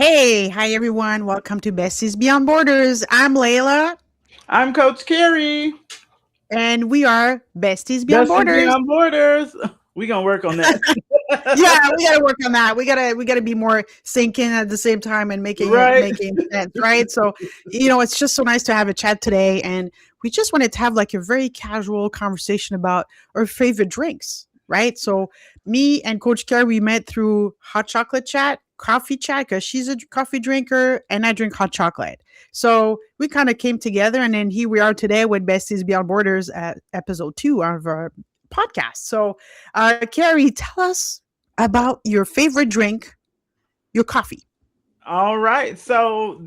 Hey, hi everyone. Welcome to Besties Beyond Borders. I'm Laila, I'm Coach Carrie. and we are Besties Beyond Besties Borders. Beyond Borders. We gonna work on that. Yeah, we gotta work on that. We gotta be more syncing at the same time and making it Right? making sense, right? So, it's just so nice to have a chat today, and we just wanted to have like a very casual conversation about our favorite drinks, right? So, me and Coach Carrie, we met through hot chocolate chat, coffee chat, because she's a coffee drinker and I drink hot chocolate. So we kind of came together, and then here we are today with Besties Beyond Borders at episode 2 of our podcast. So, Carrie, tell us about your favorite drink, your coffee. All right. So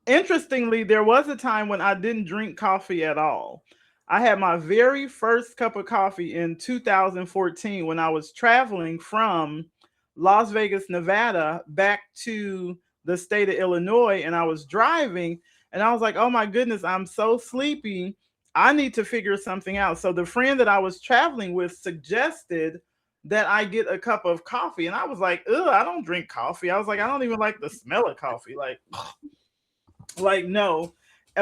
interestingly, there was a time when I didn't drink coffee at all. I had my very first cup of coffee in 2014 when I was traveling from Las Vegas, Nevada, back to the state of Illinois, and I was driving, and I was like, "Oh my goodness, I'm so sleepy. I need to figure something out." So the friend that I was traveling with suggested that I get a cup of coffee, and I was like, "Ugh, I don't drink coffee." I was like, "I don't even like the smell of coffee." Like no.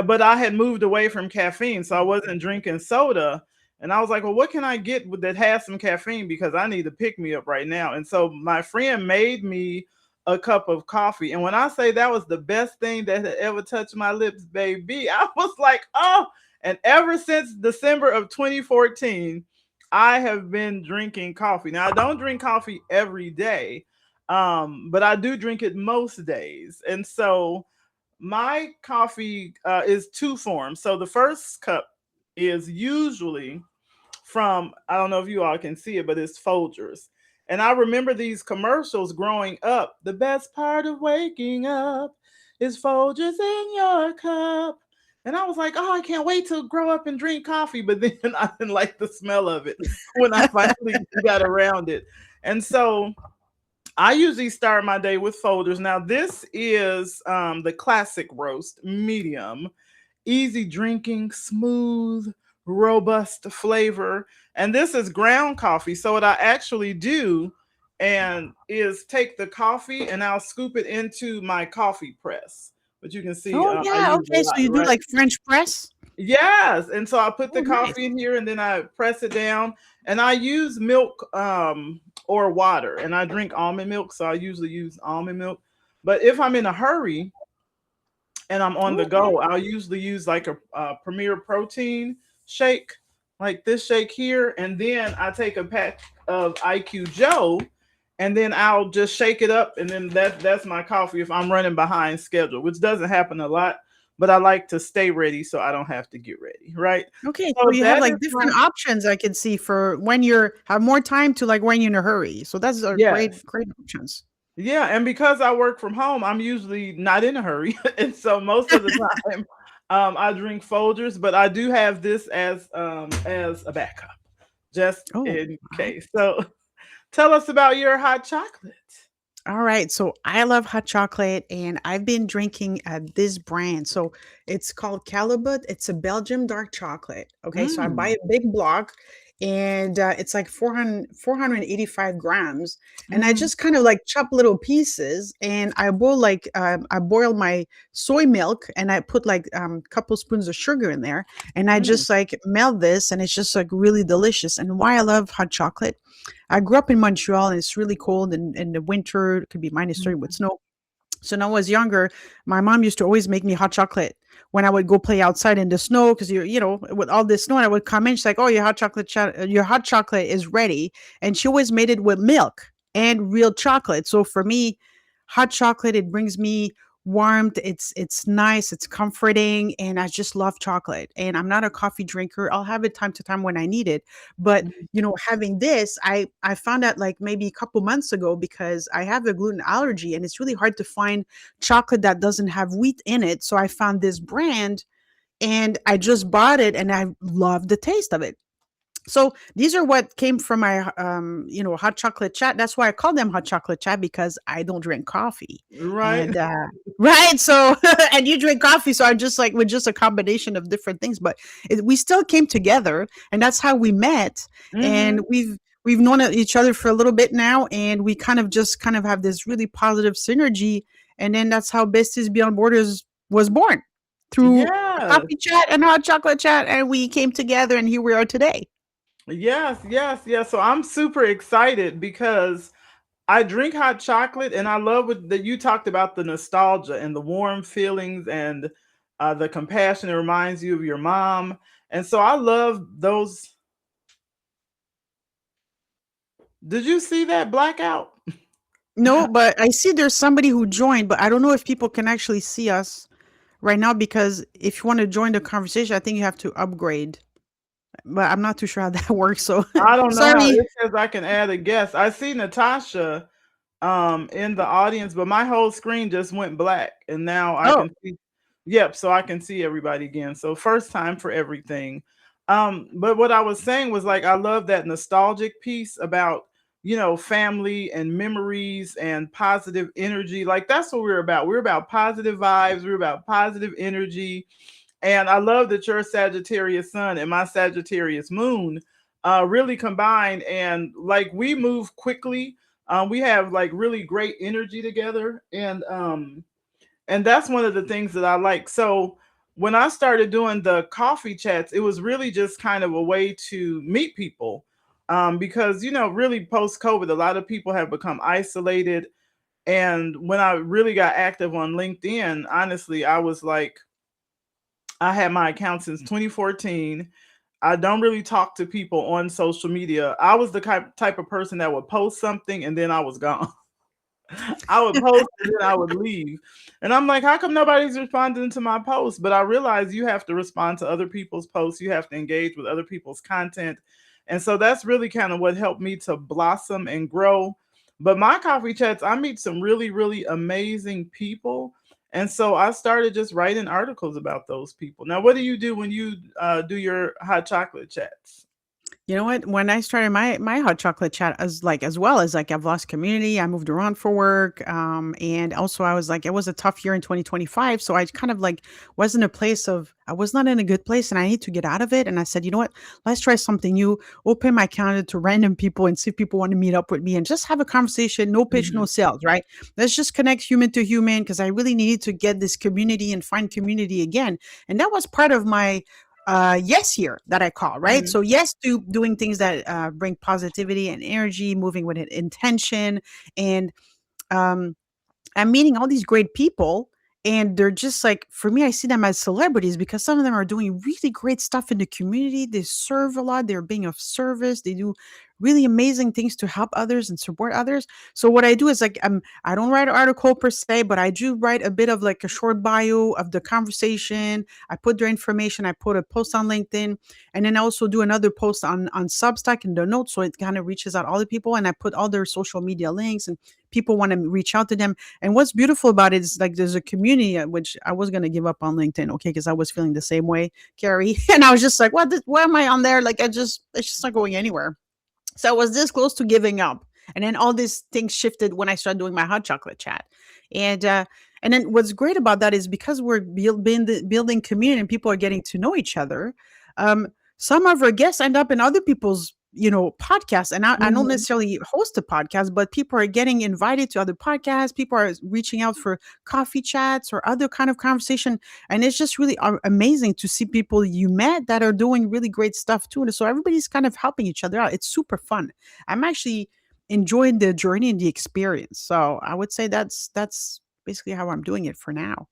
But I had moved away from caffeine, so I wasn't drinking soda. And I was like, well, what can I get that has some caffeine, because I need to pick me up right now. And so my friend made me a cup of coffee. And when I say that was the best thing that had ever touched my lips, baby, I was like, oh. And ever since December of 2014, I have been drinking coffee. Now I don't drink coffee every day, but I do drink it most days. And so my coffee is two forms. So the first cup is usually from, I don't know if you all can see it, but it's Folgers. And I remember these commercials growing up. The best part of waking up is Folgers in your cup. And I was like, oh, I can't wait to grow up and drink coffee. But then I didn't like the smell of it when I finally got around it. And so I usually start my day with folders. Now, this is the classic roast, medium, easy drinking, smooth, robust flavor. And this is ground coffee. So, what I actually do and is take the coffee and I'll scoop it into my coffee press. But you can see Oh I yeah, use a okay. So lot, you do right? like French press? Yes, and so I put the Oh, nice. coffee in here and then I press it down and I use milk or water, and I drink almond milk, so I usually use almond milk. But if I'm in a hurry and I'm on the Okay. go, I'll usually use like a Premier Protein shake, like this shake here, and then I take a pack of IQ Joe, and then I'll just shake it up, and then that's my coffee if I'm running behind schedule, which doesn't happen a lot. But I like to stay ready so I don't have to get ready, right? Okay, so So you have that like is my different options I can see for when you're have more time to like when you're in a hurry. So that's a yes. great options. Yeah, and because I work from home, I'm usually not in a hurry, and so most of the time, I drink Folgers, but I do have this as a backup, just Oh, in case. So, tell us about your hot chocolate. all right. So I love hot chocolate and I've been drinking this brand. So it's called Calibut. It's a Belgium dark chocolate. Okay. So I buy Mm, a big block and it's like 485 grams. And I mm, just kind of like chop little pieces and I boil my soy milk and I put like a couple spoons of sugar in there. And I mm, just like melt this and it's just like really delicious. And why I love hot chocolate, I grew up in Montreal and it's really cold and in the winter it could be minus 30 with mm. snow. So when I was younger, my mom used to always make me hot chocolate when I would go play outside in the snow because with all this snow and I would come in, she's like, "Oh, your hot chocolate is ready." And she always made it with milk and real chocolate. So for me, hot chocolate, it brings me warmth. It's nice, it's comforting, and I just love chocolate. And I'm not a coffee drinker. I'll have it time to time when I need it. But having this, I found out like maybe a couple months ago because I have a gluten allergy and it's really hard to find chocolate that doesn't have wheat in it. So I found this brand and I just bought it and I love the taste of it. So these are what came from my hot chocolate chat. That's why I call them hot chocolate chat because I don't drink coffee. Right. And right, so and you drink coffee, so I just like with just a combination of different things, but we still came together and that's how we met. And Hmm. we've known each other for a little bit now, and we kind of just kind of have this really positive synergy. And then that's how Besties Beyond Borders was born, through a Yes. coffee chat and a hot chocolate chat, and we came together, and here we are today. Yes, yes, yes. So I'm super excited because I drink hot chocolate, and I love what that you talked about, the nostalgia and the warm feelings, and the compassion. It reminds you of your mom, and so I love those. Did you see that blackout? No, but I see there's somebody who joined, but I don't know if people can actually see us right now, because if you want to join the conversation, I think you have to upgrade. But I'm not too sure how that works. So I don't know how sorry. it says I can add a guest. I see Natasha in the audience, but my whole screen just went black, and now I Oh, can see. Yep, so I can see everybody again. So first time for everything. But what I was saying was, like, I love that nostalgic piece about, family and memories and positive energy. Like, that's what we're about. We're about positive vibes, we're about positive energy. And I love that your Sagittarius sun and my Sagittarius moon really combined. And like, we move quickly. We have like really great energy together. And that's one of the things that I like. So when I started doing the coffee chats, it was really just kind of a way to meet people. Because, really post COVID, a lot of people have become isolated. And when I really got active on LinkedIn, honestly, I was like, I had my account since 2014. I don't really talk to people on social media. I was the type of person that would post something and then I was gone. I would post and then I would leave. And I'm like, how come nobody's responding to my post? But I realized you have to respond to other people's posts. You have to engage with other people's content. And so that's really kind of what helped me to blossom and grow. But my coffee chats, I meet some really, really amazing people. And so I started just writing articles about those people. Now, what do you do when you do your hot chocolate chats? you know what? When I started my hot chocolate chat, as well as like I've lost community, I moved around for work, and also I was like, it was a tough year in 2025, so I kind of like was in a place of, I was not in a good place, and I need to get out of it. And I said, you know what? Let's try something new. Open my calendar to random people and see if people want to meet up with me and just have a conversation. No pitch, no Mhm. sales, right? Let's just connect human to human, because I really needed to get this community and find community again. And that was part of my yes year that I call, right? Mhm. So yes to doing things that bring positivity and energy, moving with intention, and um, I'm meeting all these great people, and they're just like, for me, I see them as celebrities because some of them are doing really great stuff in the community. They serve a lot, they're being of service, they do really amazing things to help others and support others. So what I do is like, I don't write an article per se, but I do write a bit of like a short bio of the conversation. I put their information, I put a post on LinkedIn, and then I also do another post on Substack in the notes, so it kind of reaches out all the people, and I put all their social media links, and people want to reach out to them. And what's beautiful about it is like there's a community, which I was gonna give up on LinkedIn, okay, because I was feeling the same way, Carrie. And I was just like, what? Why am I on there? Like, it's just not going anywhere. So I was this close to giving up. And then all these things shifted when I started doing my hot chocolate chat. And and then what's great about that is because we're building community and people are getting to know each other. Um, some of our guests end up in other people's, podcasts, and I don't Mhm. necessarily host a podcast, but people are getting invited to other podcasts. People are reaching out for coffee chats or other kind of conversation, and it's just really amazing to see people you met that are doing really great stuff too. And so everybody's kind of helping each other out. It's super fun. I'm actually enjoying the journey and the experience. So I would say that's basically how I'm doing it for now.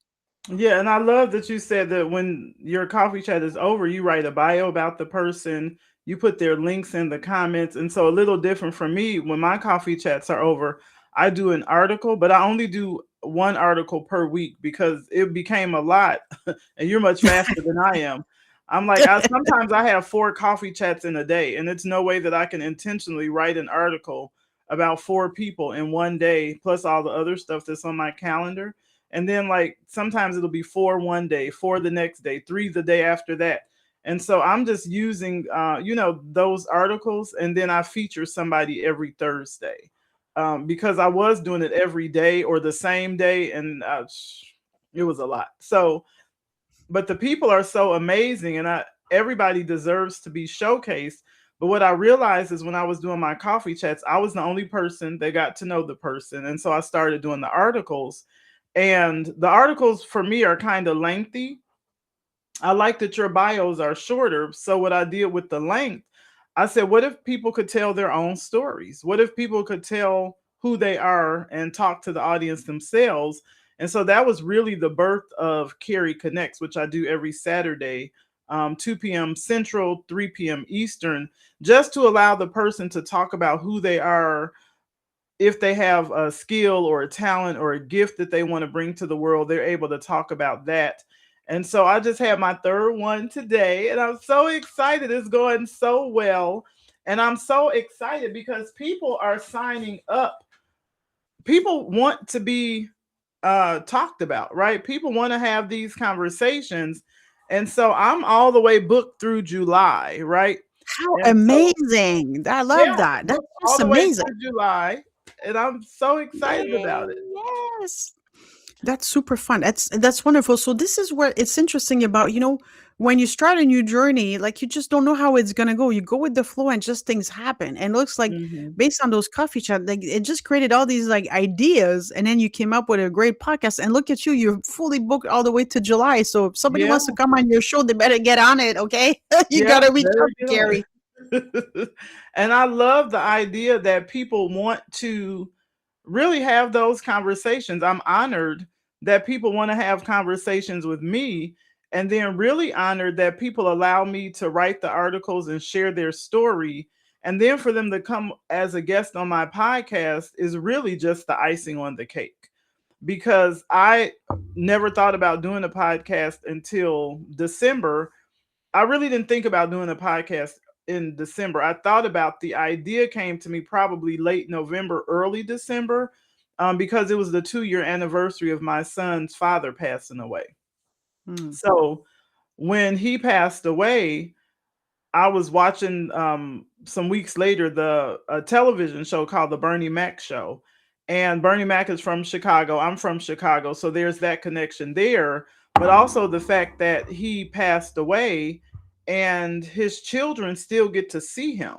Yeah, and I love that you said that when your coffee chat is over, you write a bio about the person, you put their links in the comments. And so, a little different from me, when my coffee chats are over, I do an article, but I only do one article per week because it became a lot and you're much faster than I am. I'm like, sometimes I have 4 coffee chats in a day, and it's no way that I can intentionally write an article about 4 people in one day, plus all the other stuff that's on my calendar. And then, like, sometimes it'll be 4 one day, 4 the next day, 3 the day after that. And so I'm just using those articles, and then I feature somebody every Thursday, because I was doing it every day or the same day, and it was a lot. So, but the people are so amazing, and everybody deserves to be showcased. But what I realized is when I was doing my coffee chats, I was the only person that got to know the person. And so I started doing the articles. And the articles for me are kind of lengthy. I like that your bios are shorter. So what I did with the length, I said, what if people could tell their own stories? What if people could tell who they are and talk to the audience themselves? And so that was really the birth of Carrie Connects, which I do every Saturday, 2 p.m. Central, 3 p.m. Eastern, just to allow the person to talk about who they are, if they have a skill or a talent or a gift that they want to bring to the world, they're able to talk about that. And so I just had my third one today, and I'm so excited. It's going so well. And I'm so excited because people are signing up. People want to be talked about, right? People want to have these conversations. And so I'm all the way booked through July, right? How And so, amazing. I love yeah, that. That's booked all just the way amazing. through July. And I'm so excited Yay, about it. yes. That's super fun. That's wonderful. So this is where it's interesting about, when you start a new journey, like you just don't know how it's gonna go. You go with the flow and just things happen. And it looks like Mhm. based on those coffee chat, like it just created all these like ideas, and then you came up with a great podcast. And look at you, you're fully booked all the way to July. So if somebody Yeah, wants to come on your show, they better get on it, okay? You yeah, gotta reach better out to get on Gary. it. And I love the idea that people want to really have those conversations. I'm honored that people want to have conversations with me, and then really honored that people allow me to write the articles and share their story. And then for them to come as a guest on my podcast is really just the icing on the cake, because I never thought about doing a podcast until December. I really didn't think about doing a podcast in December. I thought about, the idea came to me probably late November, early December, because it was the 2 year anniversary of my son's father passing away. Hmm. So when he passed away, I was watching some weeks later the a television show called the Bernie Mac Show, and Bernie Mac is from Chicago. I'm from Chicago, so there's that connection there. But also the fact that he passed away, and his children still get to see him,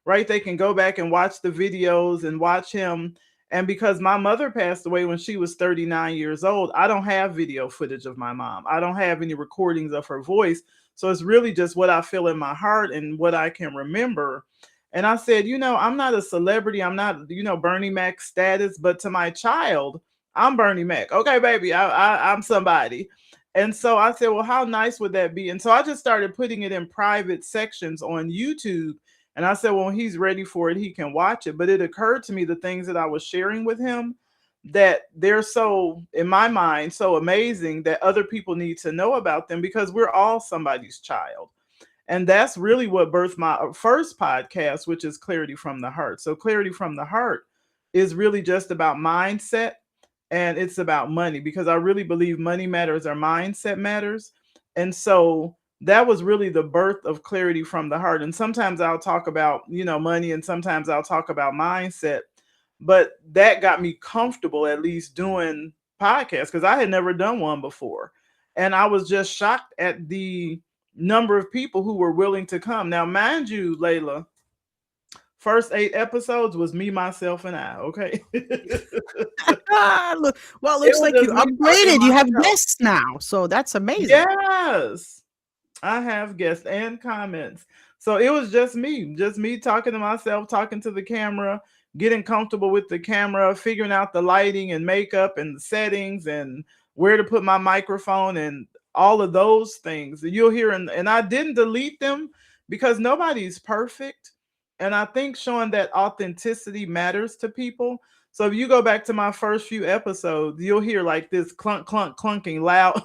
right? They can go back and watch the videos and watch him. And because my mother passed away when she was 39 years old, I don't have video footage of my mom. I don't have any recordings of her voice, so it's really just what I feel in my heart and what I can remember. And I said, I'm not a celebrity. I'm not, Bernie Mac status, but to my child, I'm Bernie Mac. Okay, baby, I'm somebody. And so I said, well, how nice would that be? And so I just started putting it in private sections on YouTube. And I said, well, when he's ready for it, he can watch it. But it occurred to me, the things that I was sharing with him, that they're so, in my mind, so amazing that other people need to know about them, because we're all somebody's child. And that's really what birthed my first podcast, which is Clarity from the Heart. So Clarity from the Heart is really just about mindset, and it's about money, because I really believe money matters or mindset matters. And so that was really the birth of Clarity from the Heart. And sometimes I'll talk about, money, and sometimes I'll talk about mindset. But that got me comfortable at least doing podcasts, because I had never done one before. And I was just shocked at the number of people who were willing to come. Now, mind you, Laila, first 8 episodes was me, myself, and I. Okay. Look, well, it It looks was like you just me talking upgraded. You have myself. guests now. So that's amazing. Yes, I have guests and comments. So it was just me talking to myself, talking to the camera, getting comfortable with the camera, figuring out the lighting and makeup and the settings and where to put my microphone and all of those things. You'll hear, and I didn't delete them because nobody's perfect. And I think showing that authenticity matters to people. So if you go back to my first few episodes, you'll hear like this clunk, clunk, clunking loud,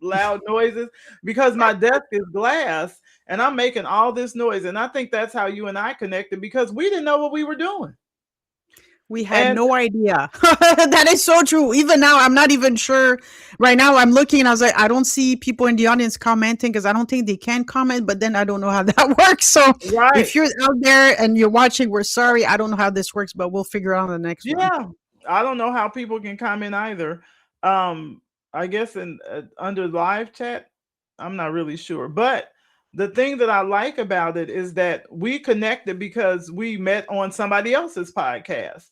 loud noises, because my desk is glass and I'm making all this noise. And I think that's how you and I connected, because we didn't know what we were doing. We had And no idea. That is so true. Even now, I'm not even sure. Right now, I'm looking and I was like, I don't see people in the audience commenting because I don't think they can comment, but then I don't know how that works. So right. if you're out there and you're watching, we're sorry. I don't know how this works, but we'll figure out the next one. Yeah. I don't know how people can comment either. Um, I guess in under live chat, I'm not really sure. But the thing that I like about it is that we connected because we met on somebody else's podcast.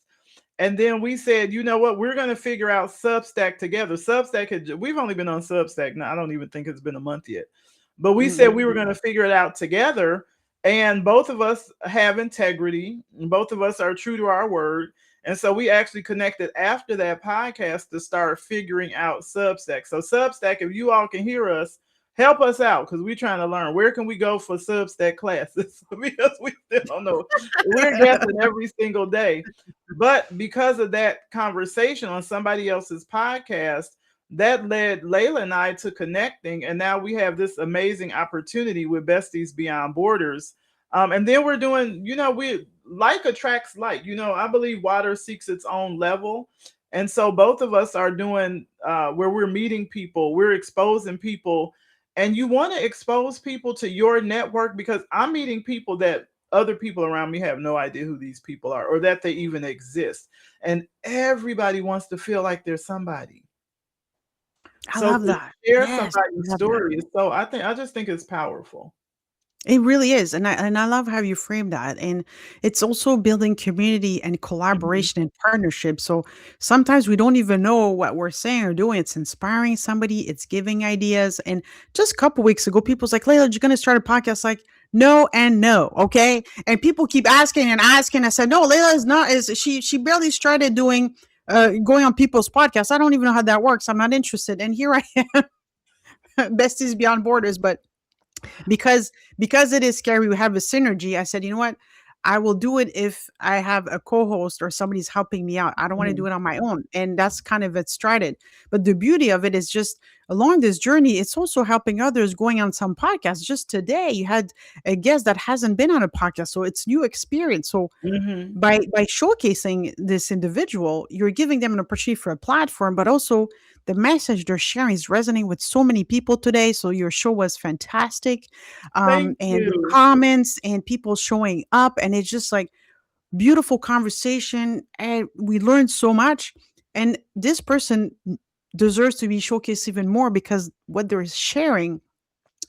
And then we said, you know what, we're going to figure out Substack together. We've only been on Substack now. I don't even think it's been a month yet. But we said we were going to figure it out together. And both of us have integrity. Both of us are true to our word. And so we actually connected after that podcast to start figuring out Substack. So Substack, if you all can hear us, help us out because we're trying to learn. Where can we go for Substack classes? Because we still don't know. We're guessing every single day. But because of that conversation on somebody else's podcast, that led Laila and I to connecting. And now we have this amazing opportunity with Besties Beyond Borders. And then we're doing, we like attracts like, I believe water seeks its own level. And so both of us are doing where we're meeting people, we're exposing people. And you want to expose people to your network because I'm meeting people that other people around me have no idea who these people are or that they even exist. And everybody wants to feel like there's somebody. I love that. Share Yes, somebody's I love story. that. So I just think it's powerful. It really is. And I love how you frame that. And it's also building community and Mhm. collaboration and partnership. So sometimes we don't even know what we're saying or doing. It's inspiring somebody, it's giving ideas. And just a couple weeks ago, people's like, Layla, you're gonna start a podcast? Like, no and no. Okay. And people keep asking and asking. I said, no, Layla is not is she barely started doing going on people's podcasts. I don't even know how that works. I'm not interested. And here I am, besties beyond borders. But because it is scary, we have a synergy. I said, you know what, I will do it if I have a co-host or somebody's helping me out. I don't want to do Mhm. it on my own, and that's kind of it started. But the beauty of it is just along this journey, it's also helping others going on some podcasts. Just today you had a guest that hasn't been on a podcast, so it's new experience. So Mhm. by showcasing this individual, you're giving them an opportunity for a platform, but also the message they're sharing is resonating with so many people today. So your show was fantastic. Thank And the you. comments and people showing up, and it's just like beautiful conversation. And we learned so much. And this person deserves to be showcased even more because what they're sharing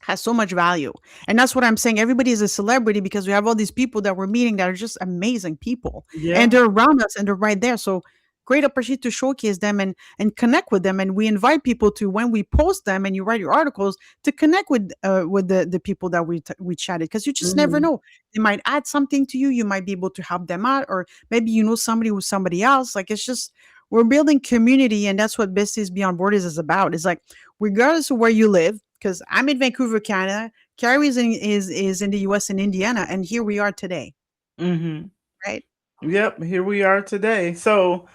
has so much value. And that's what I'm saying. Everybody is a celebrity because we have all these people that we're meeting that are just amazing people. And Yeah. they're around us and they're right there. So great opportunity to showcase them and connect with them. And we invite people to, when we post them and you write your articles, to connect with the people that we chatted, because you just never Mhm. know. They might add something to you. You might be able to help them out, or maybe you know somebody who's somebody else. Like, it's just, we're building community, and that's what Besties Beyond Borders is about. It's like, regardless of where you live, because I'm in Vancouver, Canada. Carrie is in the US in Indiana, and here we are today, Mhm. right? Yep, here we are today. So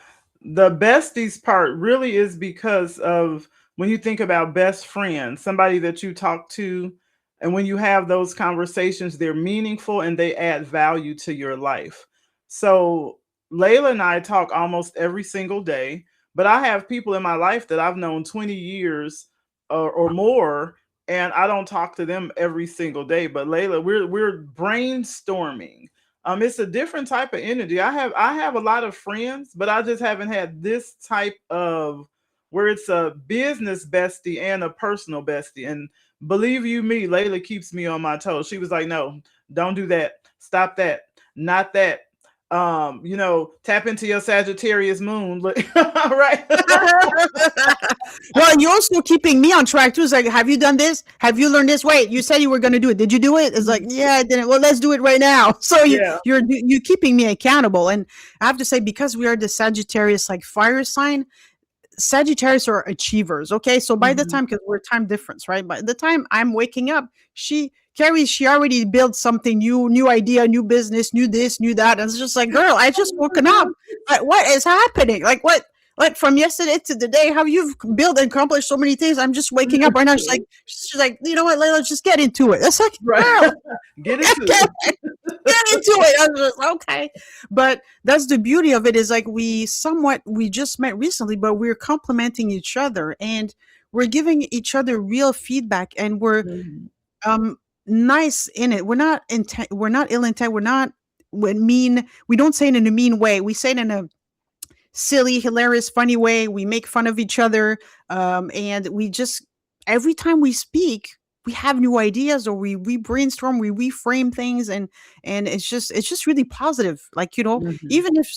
the besties part really is because of when you think about best friends, somebody that you talk to, and when you have those conversations, they're meaningful and they add value to your life. So Layla and I talk almost every single day, but I have people in my life that I've known 20 years or more, and I don't talk to them every single day. But Layla, we're brainstorming. It's a different type of energy. I have a lot of friends, but I just haven't had this type of where it's a business bestie and a personal bestie. And believe you me, Layla keeps me on my toes. She was like, "No, don't do that. Stop that. Not that. Tap into your Sagittarius moon." Right? Well, you're also keeping me on track too. It's like, have you done this? Have you learned this? Wait, you said you were going to do it. Did you do it? It's like, yeah, I didn't. Well, let's do it right now. So Yeah. you're keeping me accountable. And I have to say, because we are the Sagittarius like fire sign, Sagittarius are achievers. Okay. So by the Mhm. time, because we're time difference, right? By the time I'm waking up, Carrie, she already built something new idea, new business, new this, new that. And it's just like, girl, I just woken up. What is happening? Like, what? Like, from yesterday to today, how you've built and accomplished so many things. I'm just waking up right now. She's like, you know what, Layla, just get into it. It's like, Right. girl, Get into get, it. get into it. I was just, okay. But that's the beauty of it, is like, we just met recently, but we're complimenting each other, and we're giving each other real feedback, and we're Mhm. um nice in it. We're not ill intent. We mean, we don't say it in a mean way. We say it in a silly, hilarious, funny way. We make fun of each other. And we just, every time we speak, we have new ideas, or we brainstorm, we reframe things, and it's just really positive. Like, Mhm. even if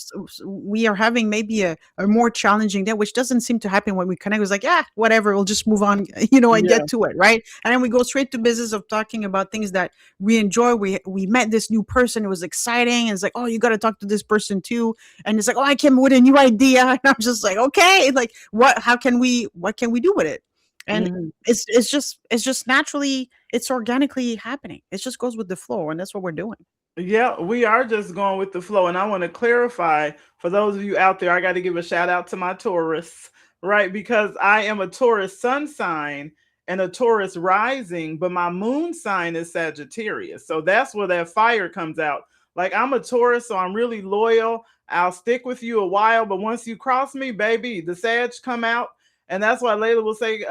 we are having maybe a more challenging day, which doesn't seem to happen when we connect. It's like, yeah, whatever, we'll just move on, and Yeah. get to it, right? And then we go straight to business of talking about things that we enjoy. We met this new person, it was exciting, and it's like, oh, you got to talk to this person too. And it's like, oh, I came with a new idea, and I'm just like, okay, like, what can we do with it? And Mhm. it's just naturally, it's organically happening. It just goes with the flow, and that's what we're doing. Yeah, we are just going with the flow. And I want to clarify for those of you out there, I got to give a shout out to my Taurus, right? Because I am a Taurus sun sign and a Taurus rising, but my moon sign is Sagittarius. So that's where that fire comes out. Like, I'm a Taurus, so I'm really loyal. I'll stick with you a while, but once you cross me, baby, the Sag come out. And that's why Layla will say,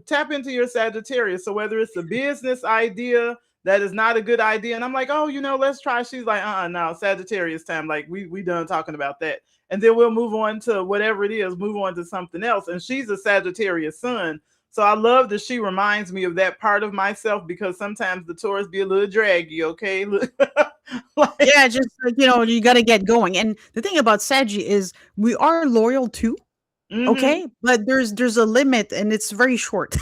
tap into your Sagittarius. So whether it's a business idea, that is not a good idea. And I'm like, oh, let's try. She's like, no, Sagittarius time. Like, we done talking about that. And then we'll move on to whatever it is, move on to something else. And she's a Sagittarius sun. So I love that she reminds me of that part of myself, because sometimes the Taurus be a little draggy, okay? Like, Yeah, just like, you got to get going. And the thing about Saggy is we are loyal too. mm-hmm, Okay, but there's a limit, and it's very short.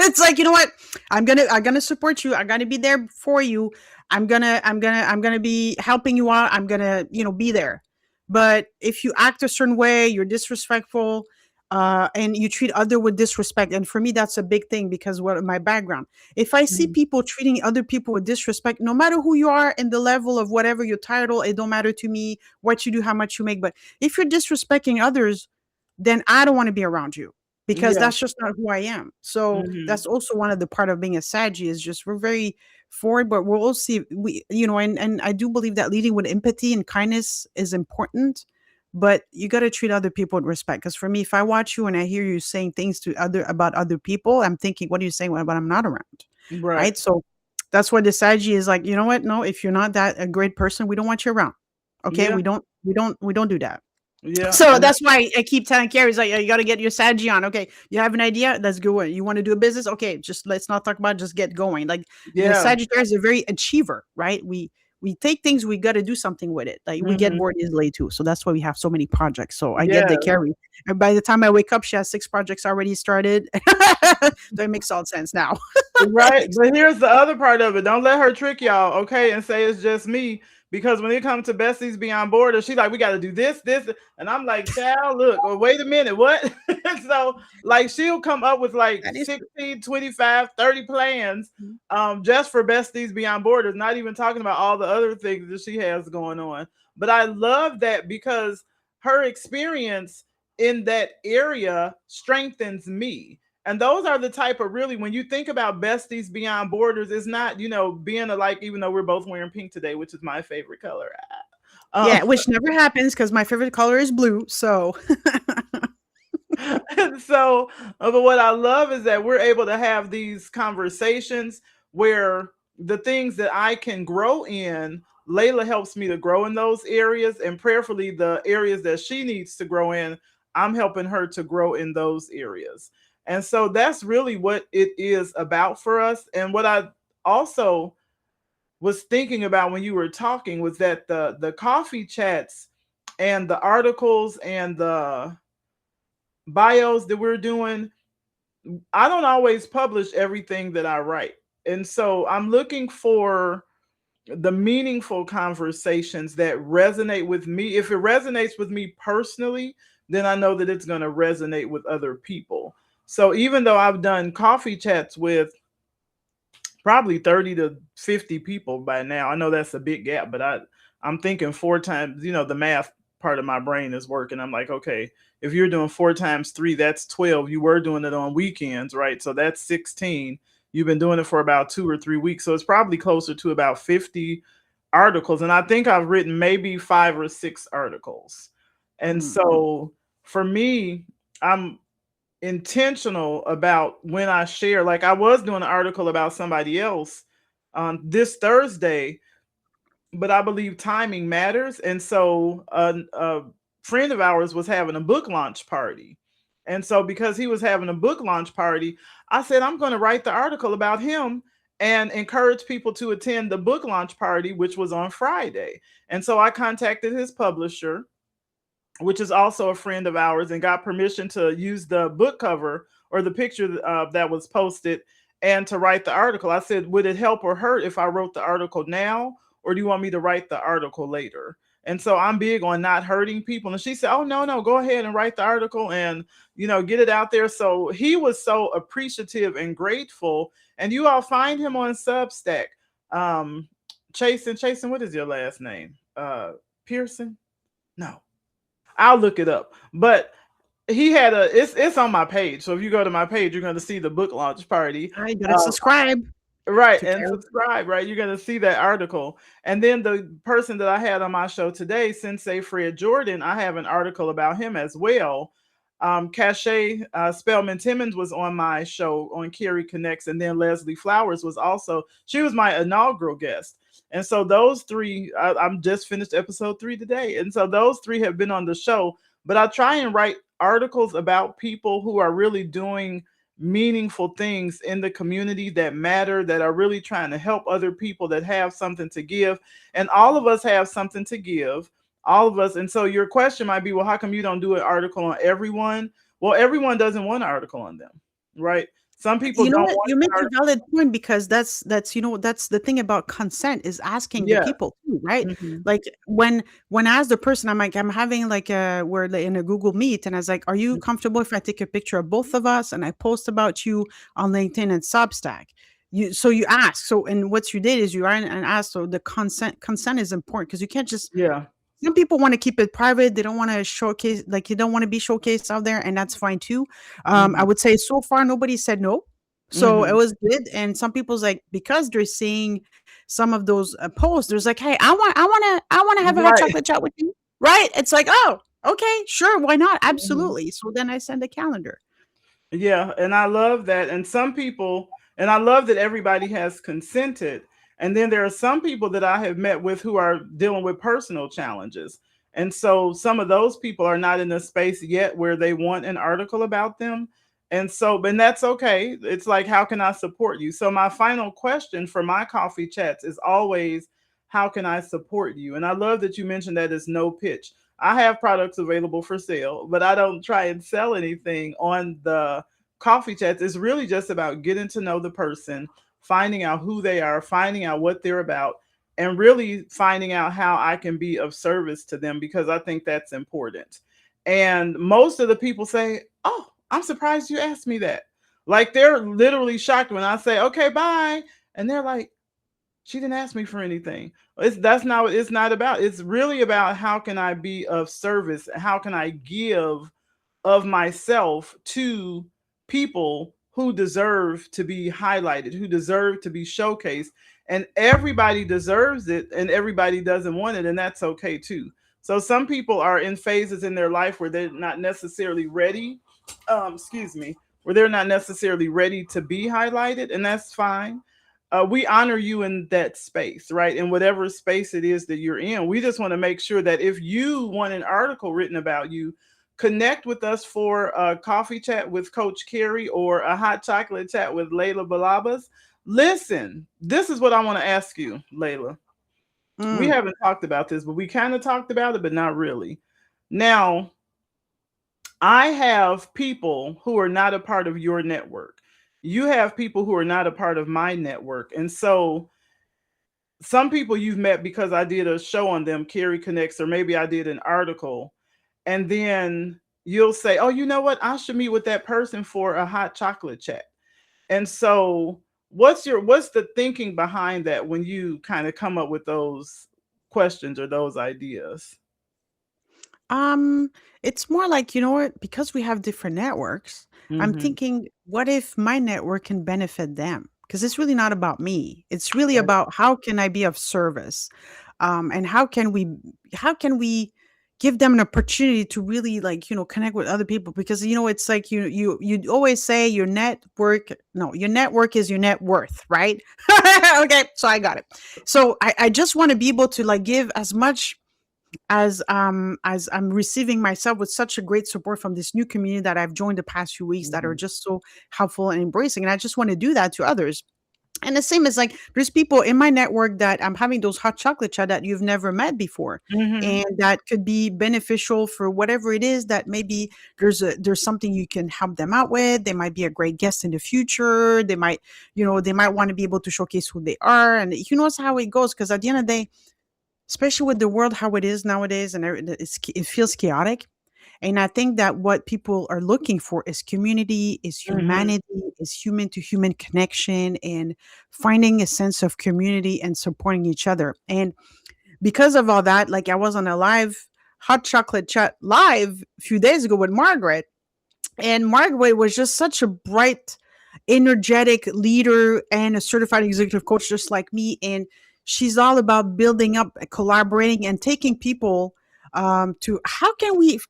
It's like, you know what? I'm gonna support you. I'm gonna be there for you. I'm gonna be helping you out. I'm gonna, be there. But if you act a certain way, you're disrespectful, and you treat other with disrespect. And for me, that's a big thing, because what my background. If I see mm-hmm, people treating other people with disrespect, no matter who you are in the level of whatever your title, it don't matter to me what you do, how much you make. But if you're disrespecting others, then I don't want to be around you, because yeah, that's just not who I am. So mm-hmm, that's also one of the part of being a Saggy, is just we're very forward, but we're also and I do believe that leading with empathy and kindness is important, but you got to treat other people with respect. Because for me, if I watch you and I hear you saying things to other about other people, I'm thinking, what are you saying when I'm not around, right, right? So that's why the Saggy is like, you know what? No, if you're not that a great person, we don't want you around. Okay, yeah, we don't do that. yeah, So and that's why I keep telling Carrie, it's like, "Yeah, you got to get your Saggy on. Okay, you have an idea? Let's go. You want to do a business? Okay, just let's not talk about it, just get going." Like, the yeah, Sagittarius are very achiever, right? We take things, we got to do something with it. Like, we get mm-hmm, bored easily too. So that's why we have so many projects. So I get yeah. the Carrie. And by the time I wake up, she has 6 projects already started. So it makes all sense now. Right. But here's the other part of it. Don't let her trick y'all, okay, and say it's just me. Because when it comes to Besties Beyond Borders, she's like, we got to do this. And I'm like, child, look, or wait a minute, what? So, like, she'll come up with like That is true. 16, 25, 30 plans just for Besties Beyond Borders, not even talking about all the other things that she has going on. But I love that, because her experience in that area strengthens me. And those are the type of, really, when you think about Besties Beyond Borders, it's not, being alike, even though we're both wearing pink today, which is my favorite color. Yeah, Um, which never happens because my favorite color is blue. So and so, but what I love is that we're able to have these conversations where the things that I can grow in, Layla helps me to grow in those areas, and prayerfully, the areas that she needs to grow in, I'm helping her to grow in those areas. And so that's really what it is about for us. And what I also was thinking about when you were talking was that the coffee chats and the articles and the bios that we're doing, I don't always publish everything that I write. And so I'm looking for the meaningful conversations that resonate with me. If it resonates with me personally, then I know that it's going to resonate with other people. So even though I've done coffee chats with probably 30 to 50 people by now, I know that's a big gap, but I'm thinking 4 times, the math part of my brain is working. I'm like, okay, if you're doing 4 times 3, that's 12. You were doing it on weekends, right? So that's 16. You've been doing it for about 2 or 3 weeks. So it's probably closer to about 50 articles. And I think I've written maybe 5 or 6 articles. And mm, so for me, I'm intentional about when I share. Like, I was doing an article about somebody else on this Thursday, but I believe timing matters. And so a friend of ours was having a book launch party. And so because he was having a book launch party, I said, I'm going to write the article about him and encourage people to attend the book launch party, which was on Friday. And so I contacted his publisher, which is also a friend of ours, and got permission to use the book cover or the picture that was posted and to write the article. I said, would it help or hurt if I wrote the article now, or do you want me to write the article later? And so I'm big on not hurting people. And she said, oh, no, no, go ahead and write the article and, get it out there. So he was so appreciative and grateful. And you all find him on Substack. Chasen, what is your last name? Pearson? No. I'll look it up. But he had it's on my page. So if you go to my page, you're going to see the book launch party. I gotta subscribe. Right. And subscribe, right? You're going to see that article. And then the person that I had on my show today, Sensei Fred Jordan, I have an article about him as well. Cachet Spellman Timmons was on my show on Carrie Connects. And then Leslie Flowers she was my inaugural guest. And so those three, I'm just finished episode 3 today. And so those three have been on the show. But I try and write articles about people who are really doing meaningful things in the community that matter, that are really trying to help other people, that have something to give. And all of us have something to give, all of us. And so your question might be, well, how come you don't do an article on everyone? Well, everyone doesn't want an article on them, right? Some people don't want. You make a valid point, because that's the thing about consent, is asking the people too, right? Mm-hmm. Like when I asked the person, I'm having like we're in a Google Meet, and I was like, are you comfortable if I take a picture of both of us and I post about you on LinkedIn and Substack? So you ask. So, and what you did is you ran and asked. So the consent is important, because you can't just Some people want to keep it private. They don't want to showcase, like, you don't want to be showcased out there, and that's fine too. I would say so far nobody said no, so it was good. And some people's like, because they're seeing some of those posts, there's like, hey, I want to have a hot chocolate chat with you, right? It's like, oh, okay, sure, why not? Absolutely. So then I send a calendar. Yeah, and I love that. And some people, and I love that everybody has consented. And then there are some people that I have met with who are dealing with personal challenges. And so some of those people are not in a space yet where they want an article about them. And so, but that's okay. It's like, how can I support you? So my final question for my coffee chats is always, how can I support you? And I love that you mentioned that it's no pitch. I have products available for sale, but I don't try and sell anything on the coffee chats. It's really just about getting to know the person, finding out who they are, finding out what they're about, and really finding out how I can be of service to them, because I think that's important. And most of the people say, oh, I'm surprised you asked me that. Like, they're literally shocked when I say, okay, bye. And they're like, she didn't ask me for anything. That's not what it's not about. It's really about, how can I be of service? How can I give of myself to people who deserve to be highlighted, who deserve to be showcased? And everybody deserves it, and everybody doesn't want it, and that's okay too. So some people are in phases in their life where they're not necessarily ready, where they're not necessarily ready to be highlighted, and that's fine. We honor you in that space, right? In whatever space it is that you're in. We just want to make sure that if you want an article written about you, connect with us for a coffee chat with Coach Carrie, or a hot chocolate chat with Laila Belabbas. Listen, this is what I want to ask you, Laila. We haven't talked about this, but we kind of talked about it, but not really. Now, I have people who are not a part of your network. You have people who are not a part of my network. And so some people you've met because I did a show on them, Carrie Connects, or maybe I did an article. And then you'll say, oh, you know what? I should meet with that person for a hot chocolate chat. And so what's the thinking behind that when you kind of come up with those questions or those ideas? It's more like, you know what, because we have different networks, I'm thinking, what if my network can benefit them? Because it's really not about me. It's really about, how can I be of service? And how can we give them an opportunity to really, like, connect with other people? Because, it's like, you always say your network is your net worth, right? Okay, so I got it. So I just want to be able to, like, give as much as I'm receiving myself with such a great support from this new community that I've joined the past few weeks that are Mhm. just so helpful and embracing. And I just want to do that to others. And the same as like there's people in my network that I'm having those hot chocolate chat that you've never met before. Mhm. And that could be beneficial for whatever it is that maybe there's something you can help them out with. They might be a great guest in the future. They might, they might want to be able to showcase who they are. And you know how it goes. Because at the end of the day, especially with the world how it is nowadays and it feels chaotic. And I think that what people are looking for is community, is Mhm. humanity, is human to human connection, and finding a sense of community and supporting each other. And because of all that, like I was on a live hot chocolate chat live a few days ago with Margaret, and Margaret was just such a bright, energetic leader and a certified executive coach, just like me. And she's all about building up, collaborating, and taking people to how can we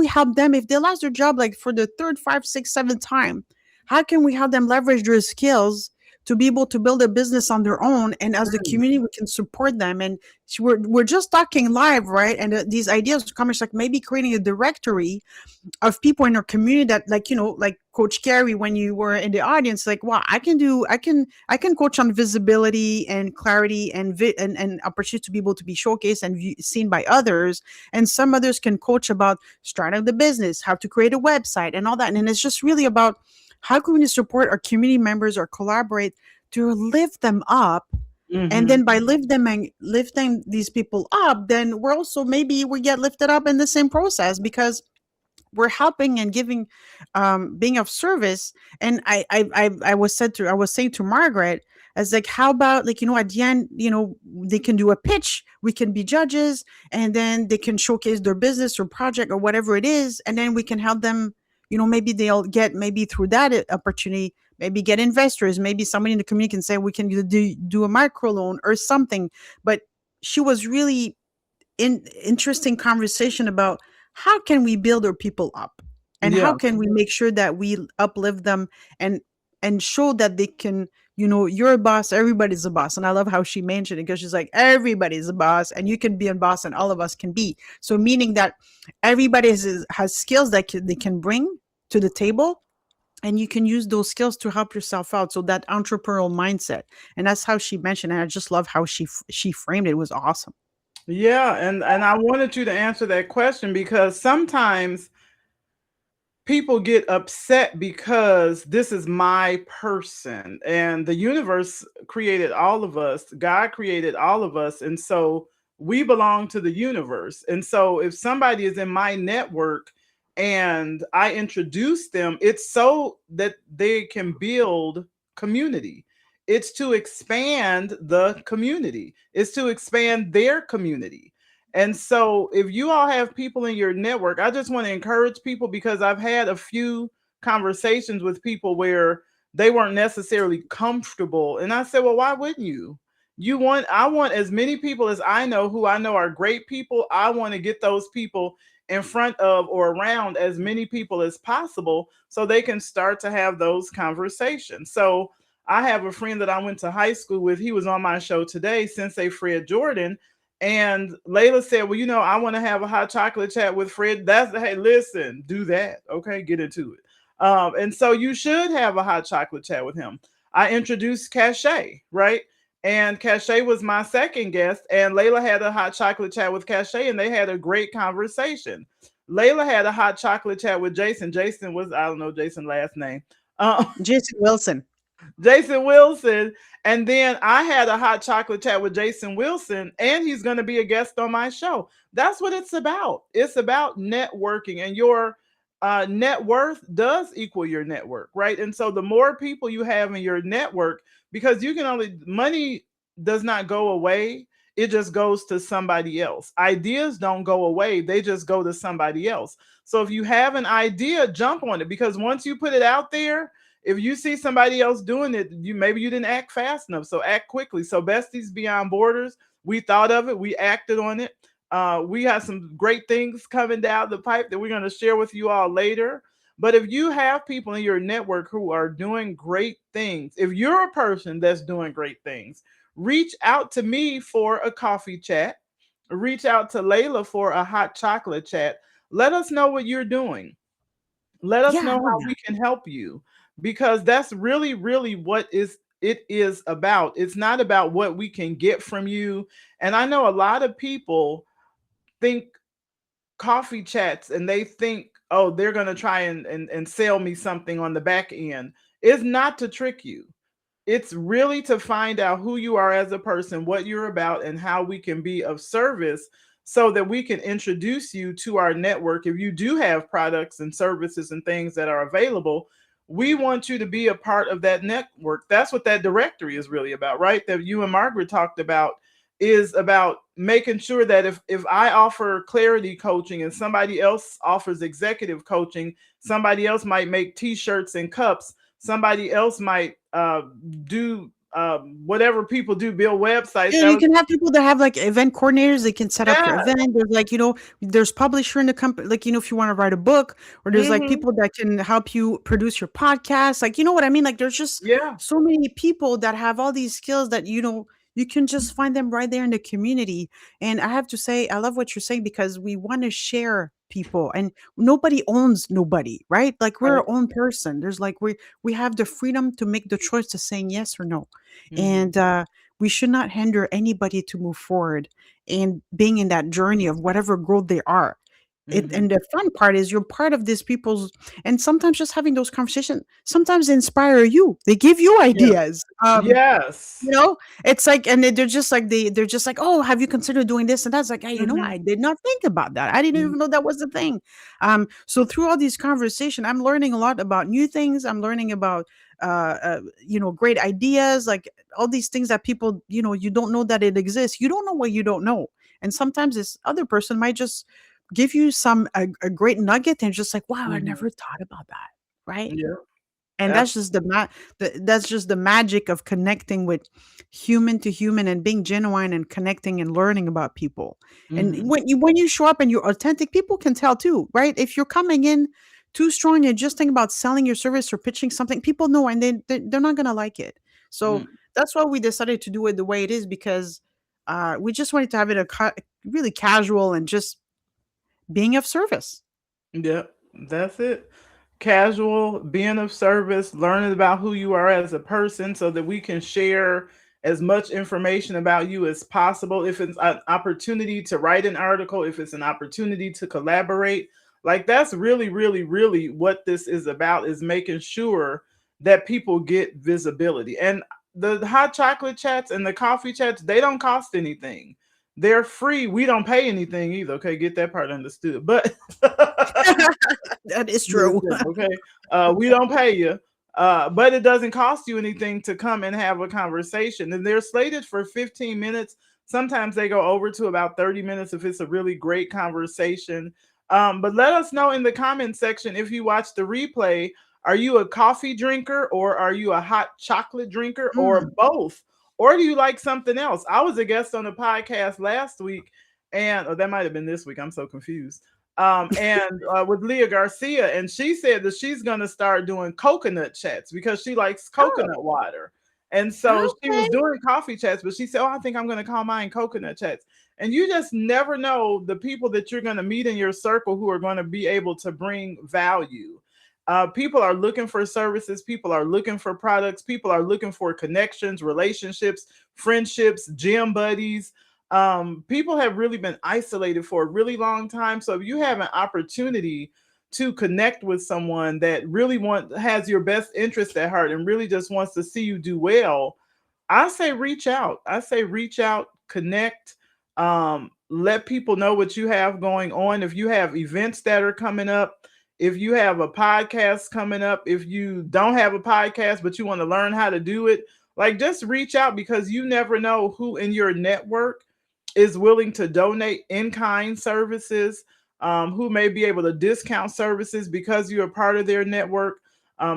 help them if they lost their job like for the third, five, six, seventh time? How can we help them leverage their skills to be able to build a business on their own? And as the Mm. community, we can support them. And we're just talking live, right? And these ideas come like maybe creating a directory of people in our community that like like Coach Carrie when you were in the audience, like wow, I can coach on visibility and clarity and and opportunity to be able to be showcased and seen by others, and some others can coach about starting the business, how to create a website and all that. And it's just really about how can we support our community members or collaborate to lift them up. And Mhm. then by lifting these people up, then we're also maybe we get lifted up in the same process because we're helping and giving, being of service. And I was saying to Margaret, as like how about like at the end, they can do a pitch, we can be judges, and then they can showcase their business or project or whatever it is, and then we can help them. Maybe they'll get, maybe through that opportunity, maybe get investors, maybe somebody in the community can say we can do a micro loan or something. But she was really interesting conversation about how can we build our people up, and how Yeah. can we make sure that we uplift them, and show that they can, you're a boss, everybody's a boss. And I love how she mentioned it because she's like everybody's a boss and you can be a boss and all of us can be. So meaning that everybody has skills that they can bring to the table, and you can use those skills to help yourself out. So that entrepreneurial mindset, and that's how she mentioned. And I just love how she framed it. It was awesome. Yeah, and I wanted you to answer that question because sometimes people get upset because this is my person and the universe created all of us. God created all of us, and so we belong to the universe. And so if somebody is in my network and I introduce them, it's so that they can build community. It's to expand the community. It's to expand their community. And so, if you all have people in your network, I just want to encourage people because I've had a few conversations with people where they weren't necessarily comfortable. And I said, well, why wouldn't you? I want as many people as I know who I know are great people. I want to get those people in front of or around as many people as possible so they can start to have those conversations. So, I have a friend that I went to high school with. He was on my show today, Sensei Fred Jordan, and Laila said, well, I want to have a hot chocolate chat with Fred. Hey, listen, do that. Okay, get into it. And so you should have a hot chocolate chat with him. I introduced Cachet, right? And Cachet was my second guest. And Layla had a hot chocolate chat with Cachet, and they had a great conversation. Layla had a hot chocolate chat with Jason. Jason was, I don't know Jason's last name. Jason Wilson. Jason Wilson. And then I had a hot chocolate chat with Jason Wilson, and he's going to be a guest on my show. That's what it's about. It's about networking, and your net worth does equal your network, right? And so the more people you have in your network, because money does not go away. It just goes to somebody else. Ideas don't go away. They just go to somebody else. So if you have an idea, jump on it, because once you put it out there, if you see somebody else doing it, maybe you didn't act fast enough. So act quickly. So Besties Beyond Borders, we thought of it, we acted on it. We have some great things coming down the pipe that we're going to share with you all later. But if you have people in your network who are doing great things, if you're a person that's doing great things, reach out to me for a coffee chat. reach out to Laila for a hot chocolate chat. Let us know what you're doing. Let us Yeah, I know love how that. we can help you, because that's really, really what it is about. It's not about what we can get from you. And I know a lot of people think coffee chats and they think, oh, they're going to try and sell me something on the back end. It's not to trick you. It's really to find out who you are as a person, what you're about, and how we can be of service so that we can introduce you to our network. If you do have products and services and things that are available, we want you to be a part of that network. That's what that directory is really about, right? That you and Margaret talked about, is about making sure that if I offer clarity coaching and somebody else offers executive coaching, somebody else might make t-shirts and cups, somebody else might do whatever people do, build websites. Yeah, That you was, can have people that have like event coordinators. They can set up your yeah. event. There's like, there's publisher in the company. Like, if you want to write a book, or there's like Hmm. people that can help you produce your podcast. Like, you know what I mean? Like, there's just Yeah. so many people that have all these skills that, you can just find them right there in the community. And I have to say, I love what you're saying, because we want to share people, and nobody owns nobody, right? Like, we're Right. our own person. There's like, we have the freedom to make the choice to saying yes or no. Hmm. And we should not hinder anybody to move forward and being in that journey of whatever growth they are. Hmm. And the fun part is you're part of these people's, and sometimes just having those conversations sometimes they inspire you. They give you Yeah. ideas. Yes. It's like, and they're just like, they're just like, oh, have you considered doing this? And that's like, hey, Hmm. I did not think about that. I didn't even know that was a thing. So through all these conversations, I'm learning a lot about new things. I'm learning about, great ideas, like all these things that people, you don't know that it exists. You don't know what you don't know. And sometimes this other person might just give you a great nugget, and just like, wow, I Hmm. never thought about that. Right. Yeah. And that's just Absolutely. that's just the magic of connecting with human to human, and being genuine and connecting and learning about people. And Hmm. when you show up and you're authentic, people can tell too, right? If you're coming in too strong and just think about selling your service or pitching something, people know, and they're not gonna like it. So that's why we decided to do it the way it is, because we just wanted to have it really casual and just being of service. Yeah, that's it. Casual, being of service, learning about who you are as a person so that we can share as much information about you as possible. If it's an opportunity to write an article, if it's an opportunity to collaborate, like that's really, really, really what this is about, is making sure that people get visibility. And the hot chocolate chats and the coffee chats, they don't cost anything. They're free. We don't pay anything either. Okay, get that part understood. But That is true. listen, okay. We don't pay you, but it doesn't cost you anything to come and have a conversation. And they're slated for 15 minutes. Sometimes they go over to about 30 minutes if it's a really great conversation. But let us know in the comment section if you watch the replay. Are you a coffee drinker, or are you a hot chocolate drinker, or Mm. both? Or do you like something else? I was a guest on a podcast last week, and that might have been this week. I'm so confused, and with Leah Garcia, and she said that she's going to start doing coconut chats because she likes Oh, coconut water. And so she okay. was doing coffee chats, but she said, "Oh, I think I'm going to call mine coconut chats." And you just never know the people that you're going to meet in your circle who are going to be able to bring value. People are looking for services, people are looking for products, people are looking for connections, relationships, friendships, gym buddies. People have really been isolated for a really long time. So if you have an opportunity to connect with someone that really has your best interest at heart and really just wants to see you do well, I say reach out. I say reach out, connect, let people know what you have going on. If you have events that are coming up, if you have a podcast coming up, if you don't have a podcast but you want to learn how to do it, like just reach out, because you never know who in your network is willing to donate in kind services, who may be able to discount services because you're a part of their network.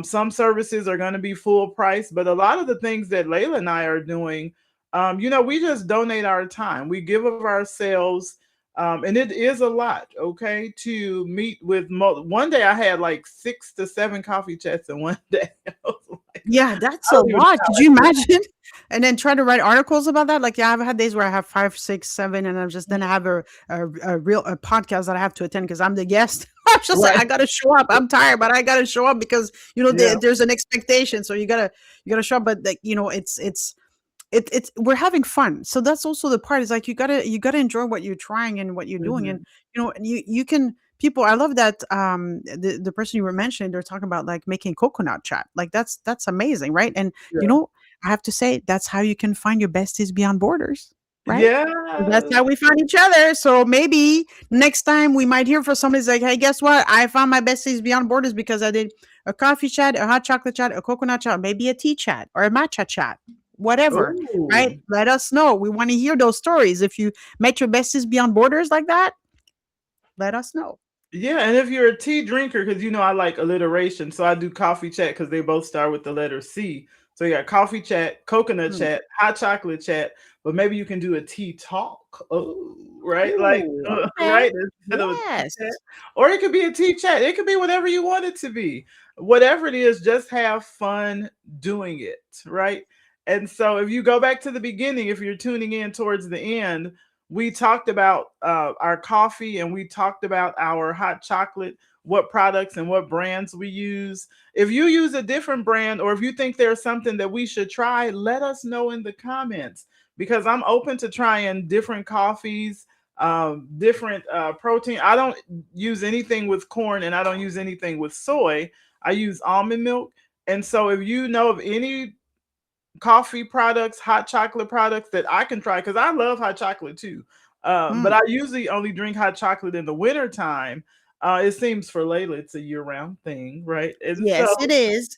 Some services are going to be full price, but a lot of the things that Layla and I are doing, we just donate our time. We give of ourselves, and it is a lot, okay, to meet with. One day I had like 6 to 7 coffee chats in one day. I was like, Yeah, that's I a don't even lot. know Could how I you do imagine? And then try to write articles about that? Like, yeah, I've had days where I have 5, 6, 7, and I'm just then I that. have a real a podcast that I have to attend because I'm the guest. I'm just like, Right. I gotta show up. I'm tired, but I gotta show up because Yeah. there's an expectation. So you gotta show up. But like, it's we're having fun. So that's also the part is like you gotta enjoy what you're trying and what you're doing. And Mhm. and you can people I love that the person you were mentioning, they're talking about like making coconut chat. Like that's amazing, right? And Yeah. I have to say that's how you can find your besties beyond borders, right? That's Yes. how we find each other. So maybe next time we might hear from somebody's like, hey, guess what? I found my besties beyond borders because I did a coffee chat, a hot chocolate chat, a coconut chat, maybe a tea chat or a matcha chat, whatever, right? Ooh. Let us know. We want to hear those stories. If you met your besties beyond borders like that, let us know. Yeah, and if you're a tea drinker, because I like alliteration, so I do coffee chat because they both start with the letter C. So you got coffee chat, coconut Hmm. chat, hot chocolate chat, but maybe you can do a tea talk. Oh, right, like Ooh, okay. right instead of a tea Yes. chat, or it could be a tea chat. It could be whatever you want it to be. Whatever it is, just have fun doing it, right? And so if you go back to the beginning, if you're tuning in towards the end, we talked about our coffee and we talked about our hot chocolate, what products and what brands we use. If you use a different brand or if you think there's something that we should try, let us know in the comments because I'm open to trying different coffees, different protein. I don't use anything with corn and I don't use anything with soy. I use almond milk. And so if you know of any coffee products, hot chocolate products that I can try because I love hot chocolate too. But Hmm. I usually only drink hot chocolate in the winter time. It seems for Layla it's a year-round thing, right? And so Yes, it is.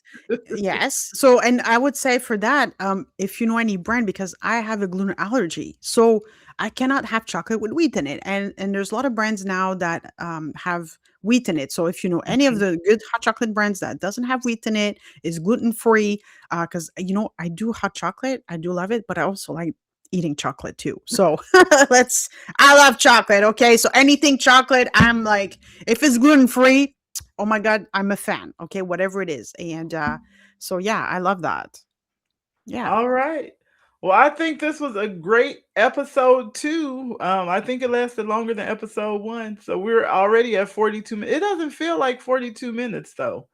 Yes. So, and I would say for that, if you know any brand, because I have a gluten allergy, so I cannot have chocolate with wheat in it. And there's a lot of brands now that have wheat in it. So if you know any of Mhm. the good hot chocolate brands that doesn't have wheat in it, is gluten free, because I do hot chocolate, I do love it, but I also like eating chocolate too. So let's I love chocolate. Okay. So anything chocolate, I'm like, if it's gluten free, oh my god, I'm a fan. Okay, whatever it is. And so yeah, I love that. Yeah. All right. Well, I think this was a great episode two. I think it lasted longer than episode one. So we're already at 42 minutes. It doesn't feel like 42 minutes though.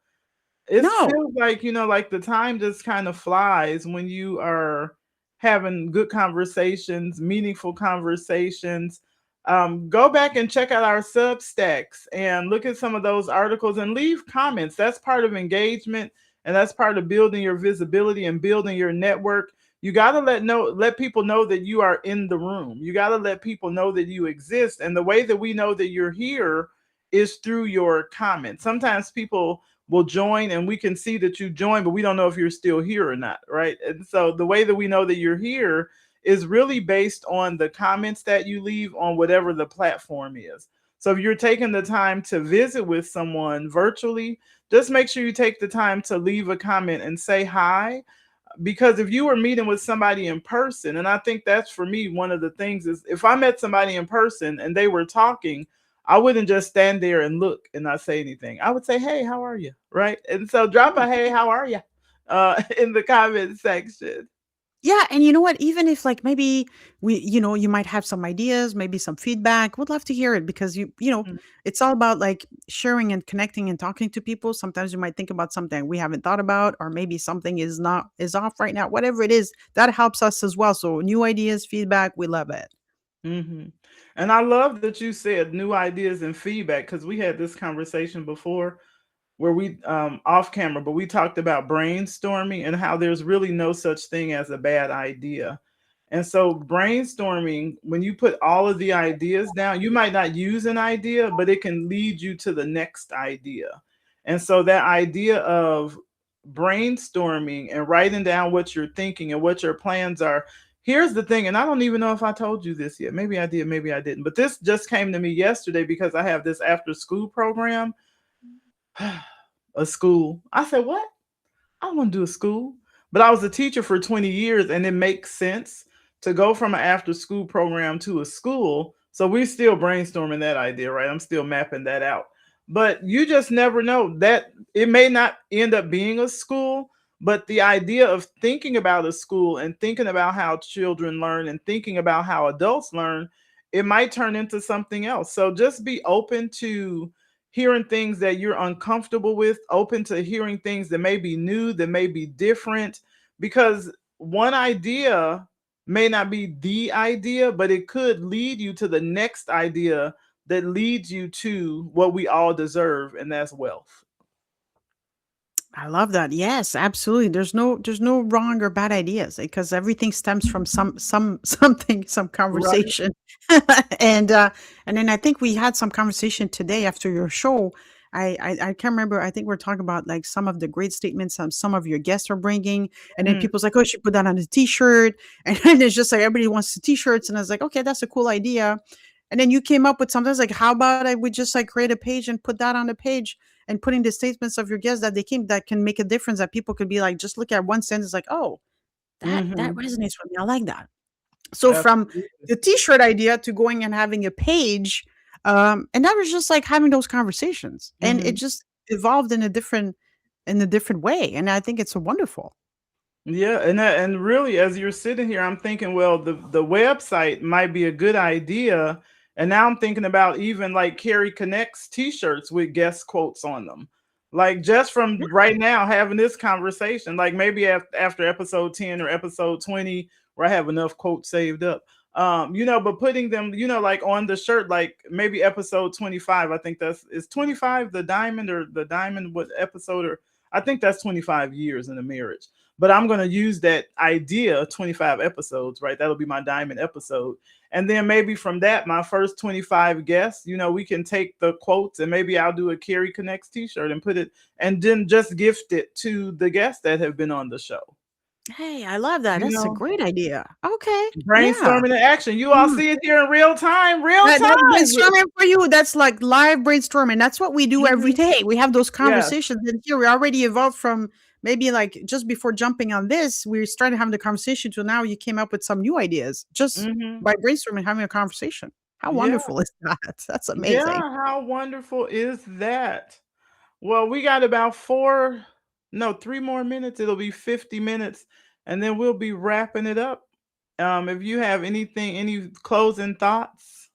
It No. feels like, like the time just kind of flies when you are having good conversations, meaningful conversations. Go back and check out our Substacks and look at some of those articles and leave comments. That's part of engagement and that's part of building your visibility and building your network. You got to let people know that you are in the room. You got to let people know that you exist. And the way that we know that you're here is through your comments. Sometimes people will join and we can see that you joined, but we don't know if you're still here or not, right? And so the way that we know that you're here is really based on the comments that you leave on whatever the platform is. So if you're taking the time to visit with someone virtually, just make sure you take the time to leave a comment and say hi. Because if you were meeting with somebody in person, and I think that's for me one of the things is if I met somebody in person and they were talking, I wouldn't just stand there and look and not say anything. I would say, "Hey, how are you?" Right? And so drop a "Hey, how are you?" In the comment section. Yeah, and you know what? Even if like maybe you might have some ideas, maybe some feedback. Would love to hear it because it's all about like sharing and connecting and talking to people. Sometimes you might think about something we haven't thought about, or maybe something is off right now. Whatever it is, that helps us as well. So new ideas, feedback, we love it. Hmm. And I love that you said new ideas and feedback because we had this conversation before where we off camera, but we talked about brainstorming and how there's really no such thing as a bad idea. And so brainstorming, when you put all of the ideas down, you might not use an idea, but it can lead you to the next idea. And so that idea of brainstorming and writing down what you're thinking and what your plans are. Here's the thing, and I don't even know if I told you this yet. Maybe I did, maybe I didn't. But this just came to me yesterday because I have this after school program. A school. I said, what? I don't want to do a school. But I was a teacher for 20 years and it makes sense to go from an after school program to a school. So we're still brainstorming that idea, right? I'm still mapping that out. But you just never know that it may not end up being a school, But the idea of thinking about a school and thinking about how children learn and thinking about how adults learn, it might turn into something else. So just be open to hearing things that you're uncomfortable with, open to hearing things that may be new, that may be different, because one idea may not be the idea, but it could lead you to the next idea that leads you to what we all deserve, and that's wealth. I love that. Yes, absolutely. There's no wrong or bad ideas because everything stems from some something, some Right. conversation. and and then I think we had some conversation today after your show. I can't remember. I think we're talking about like some of the great statements some of your guests are bringing, and then Mhm. people's like, "Oh, you should put that on a t-shirt." And then it's just like everybody wants the t-shirts, and I was like, "Okay, that's a cool idea." And then you came up with something I was like, "How about I would just like create a page and put that on the page?" And putting the statements of your guests that they came that can make a difference that people could be like, just look at one sentence like, oh, that Mhm. resonates with me. I like that. So from Absolutely. the t-shirt idea to going and having a page, and that was just like having those conversations. And it Mhm. just evolved in a different way. And I think it's wonderful. Yeah, and really, as you're sitting here, I'm thinking, well, the website might be a good idea, and now I'm thinking about even like Carrie Connects T-shirts with guest quotes on them, like just from right now having this conversation, like maybe after episode 10 or episode 20, where I have enough quotes saved up, but putting them, like on the shirt, like maybe episode 25. I think that's is 25 the diamond or the diamond what episode or I think that's 25 years in a marriage, but I'm going to use that idea 25 episodes, right? That'll be my diamond episode. And then maybe from that, my first 25 guests, we can take the quotes and maybe I'll do a Carrie Connects t shirt and put it and then just gift it to the guests that have been on the show. Hey, I love that. You That's a know, great idea. Okay. Yeah. brainstorming in action. You all Mhm. see it here in real time, real That time. brainstorming for you, that's like live brainstorming. That's what we do every Mhm. day. We have those Yes. conversations, and here we already evolved from maybe like just before jumping on this, we started having the conversation to now you came up with some new ideas just Hmm. by brainstorming, having a conversation. How Yeah. wonderful is that? That's amazing. Yeah. How wonderful is that? Well, we got about four, no, 3 more minutes. It'll be 50 minutes, and then we'll be wrapping it up. If you have anything, any closing thoughts?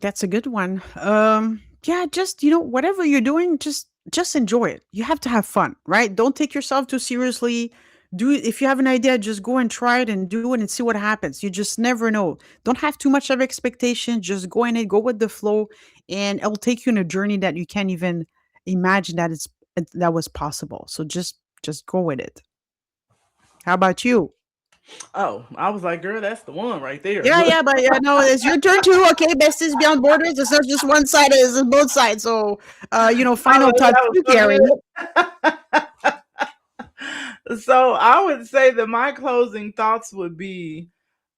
That's a good one. Yeah, just whatever you're doing, just enjoy it. You have to have fun, right? Don't take yourself too seriously. Do it if you have an idea, just go and try it and do it and see what happens. You just never know. Don't have too much of expectation. Just go in it, go with the flow, and it'll take you on a journey that you can't even imagine that was possible. So just go with it. How about you? Oh, I was like, girl, that's the one right there. Yeah, Look. yeah, but yeah, no, it's your turn too. Okay, besties beyond borders. It's not just one side; it's both sides. So, Oh, final thoughts, that was too, so Carrie. good. So I would say that my closing thoughts would be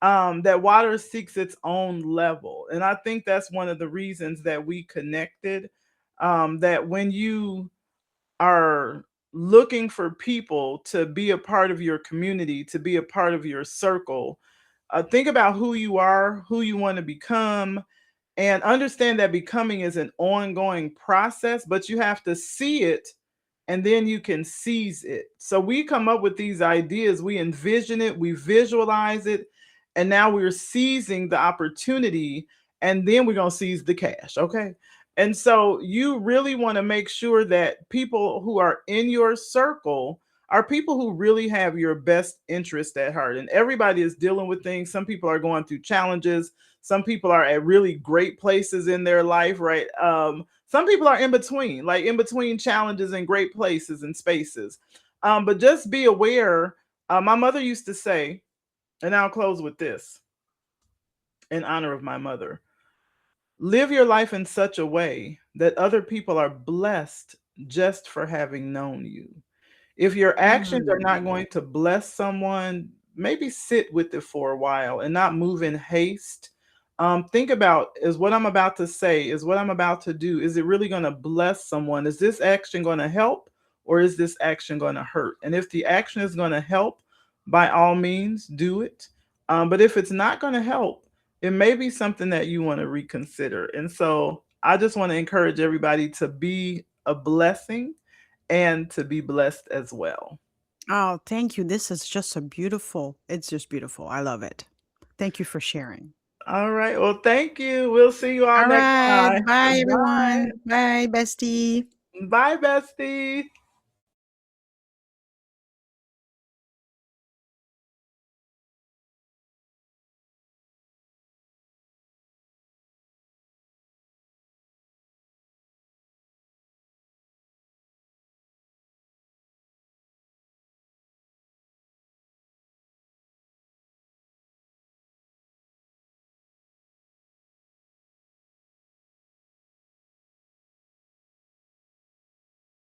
that water seeks its own level. And I think that's one of the reasons that we connected. That when you are looking for people to be a part of your community, to be a part of your circle, think about who you are, who you want to become, and understand that becoming is an ongoing process, but you have to see it and then you can seize it. So we come up with these ideas, we envision it, we visualize it, and now we're seizing the opportunity, and then we're going to seize the cash, okay? And so you really want to make sure that people who are in your circle are people who really have your best interest at heart. And everybody is dealing with things. Some people are going through challenges. Some people are at really great places in their life, right? Some people are in between, like in between challenges and great places and spaces. But just be aware. My mother used to say, and I'll close with this in honor of my mother: live your life in such a way that other people are blessed just for having known you. If your actions are not Mm. going to bless someone, maybe sit with it for a while and not move in haste. Think about, is what I'm about to say, is what I'm about to do, is it really going to bless someone? Is this action going to help, or is this action going to hurt? And if the action is going to help, by all means, do it. But if it's not going to help, it may be something that you want to reconsider. And so I just want to encourage everybody to be a blessing and to be blessed as well. Oh, thank you. This is just a beautiful. It's just beautiful. I love it. Thank you for sharing. All right. Well, thank you. We'll see you all All next right. time. Bye, Bye. everyone. Bye, bestie. Bye, bestie.